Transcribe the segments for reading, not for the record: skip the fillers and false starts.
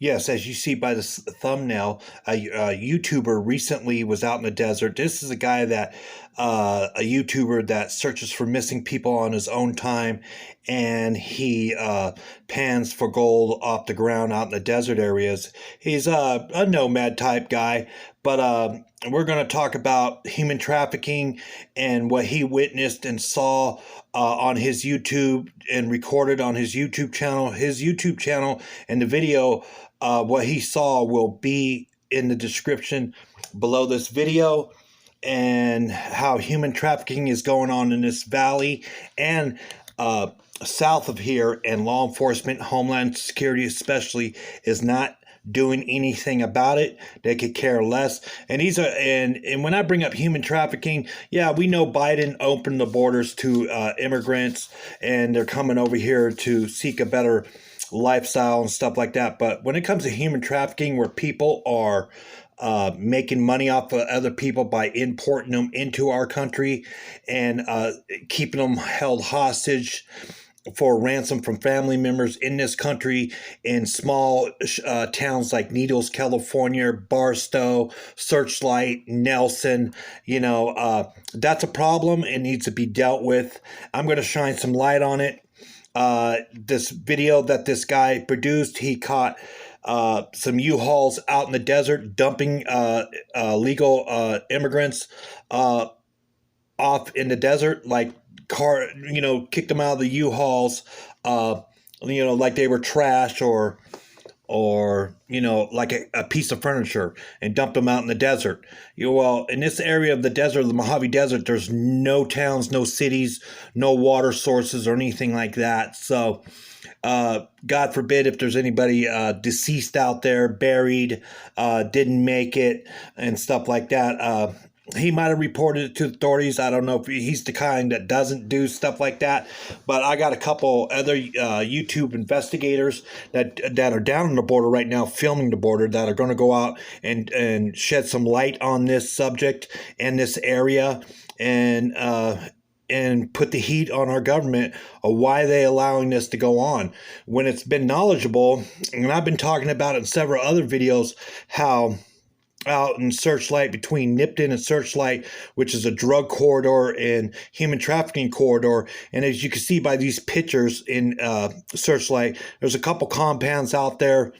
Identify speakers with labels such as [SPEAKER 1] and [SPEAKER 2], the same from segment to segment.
[SPEAKER 1] Yes, as you see by this thumbnail, a YouTuber recently was out in the desert. This is a guy that, a YouTuber that searches for missing people on his own time, and he pans for gold off the ground out in the desert areas. He's a nomad type guy, but we're going to talk about human trafficking and what he witnessed and saw on his YouTube and recorded on his YouTube channel. His YouTube channel and the video, what he saw will be in the description below this video, and how human trafficking is going on in this valley and south of here, and law enforcement, Homeland Security especially, is not doing anything about it. They could care less. And and when I bring up human trafficking, yeah, we know Biden opened the borders to immigrants, and they're coming over here to seek a better lifestyle and stuff like that. But when it comes to human trafficking, where people are making money off of other people by importing them into our country and keeping them held hostage for ransom from family members in this country, in small towns like Needles, California, Barstow, Searchlight, Nelson, that's a problem. It needs to be dealt with. I'm going to shine some light on it. This video that this guy produced, he caught some U-Hauls out in the desert dumping legal immigrants off in the desert, like kicked them out of the U-Hauls, like they were trash or like a piece of furniture, and dumped them out in the desert. Well, in this area of the desert, the Mojave Desert, there's no towns, no cities, no water sources or anything like that. So God forbid if there's anybody deceased out there, buried, didn't make it and stuff like that. He might have reported it to authorities. I don't know if he's the kind that doesn't do stuff like that. But I got a couple other YouTube investigators that are down on the border right now, filming the border, that are going to go out and shed some light on this subject and this area, and put the heat on our government of why they allowing this to go on when it's been knowledgeable. And I've been talking about it in several other videos, how out in Searchlight, between Nipton and Searchlight, which is a drug corridor and human trafficking corridor. And as you can see by these pictures in Searchlight, there's a couple compounds out there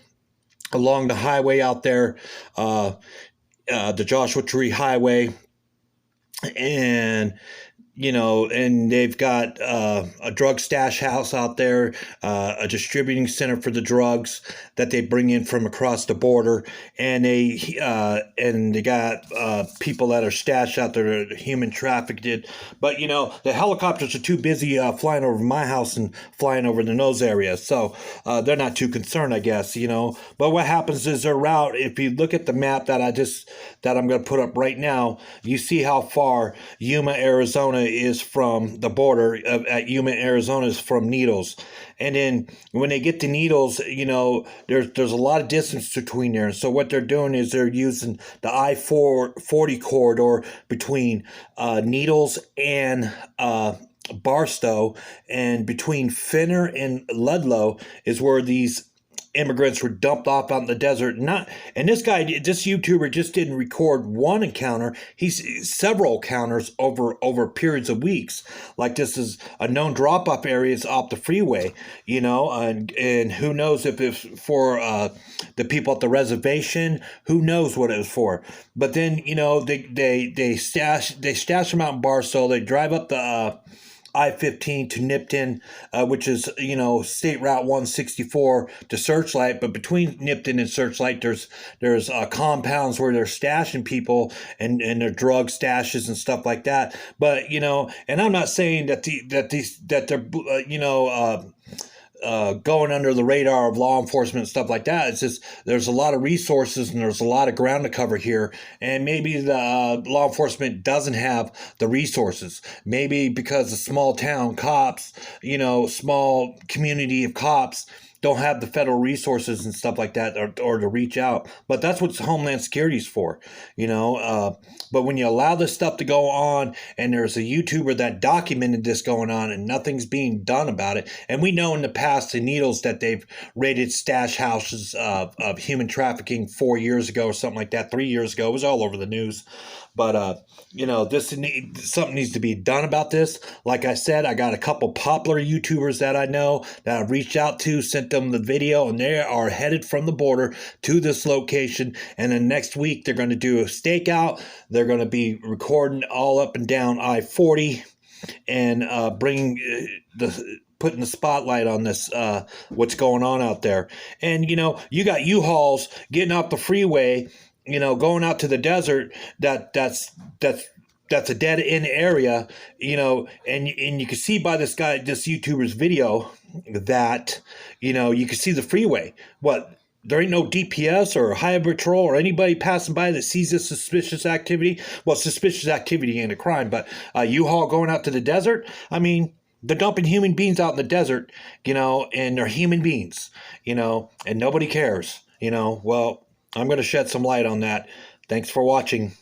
[SPEAKER 1] along the highway out there, the Joshua Tree Highway. And and they've got a drug stash house out there, a distributing center for the drugs that they bring in from across the border, and they got people that are stashed out there that are human trafficked. But the helicopters are too busy flying over my house and flying over in those areas, so they're not too concerned, I guess. But what happens is their route. If you look at the map that I'm going to put up right now, you see how far Yuma, Arizona is from the border. At Yuma, Arizona is from Needles. And then when they get to Needles, there's a lot of distance between there. So what they're doing is they're using the I-440 corridor between Needles and Barstow, and between Finner and Ludlow is where these immigrants were dumped off out in the desert. And this YouTuber just didn't record one encounter. He's several encounters over periods of weeks. Like, this is a known drop-off areas off the freeway, and who knows if it's for the people at the reservation. Who knows what it was for? But then they stash them out in Barstow. They drive up the I-15 to Nipton, which is, State Route 164 to Searchlight. But between Nipton and Searchlight, there's compounds where they're stashing people and their drug stashes and stuff like that. But, and I'm not saying that they're, going under the radar of law enforcement and stuff like that. It's just there's a lot of resources and there's a lot of ground to cover here, and maybe the law enforcement doesn't have the resources. Maybe because the small town cops, small community of cops don't have the federal resources and stuff like that, or to reach out. But that's what Homeland Security is for, you know. But when you allow this stuff to go on, and there's a YouTuber that documented this going on, and nothing's being done about it, and we know in the past the Needles that they've raided stash houses of human trafficking 4 years ago or something like that, 3 years ago. It was all over the news. But you know, something needs to be done about this. Like I said, I got a couple popular YouTubers that I know that I've reached out to, sent them the video, and they are headed from the border to this location. And then next week they're going to do a stakeout. They're going to be recording all up and down I-40 and bringing putting the spotlight on this, what's going on out there. And you know, you got U-Hauls getting off the freeway, you know, going out to the desert. That's a dead end area, you know, and you can see by this YouTuber's video that, you know, you can see the freeway. What? There ain't no DPS or highway patrol or anybody passing by that sees this suspicious activity. Well, suspicious activity ain't a crime, but U-Haul going out to the desert. I mean, they're dumping human beings out in the desert, you know, and they're human beings, you know, and nobody cares, you know. Well, I'm going to shed some light on that. Thanks for watching.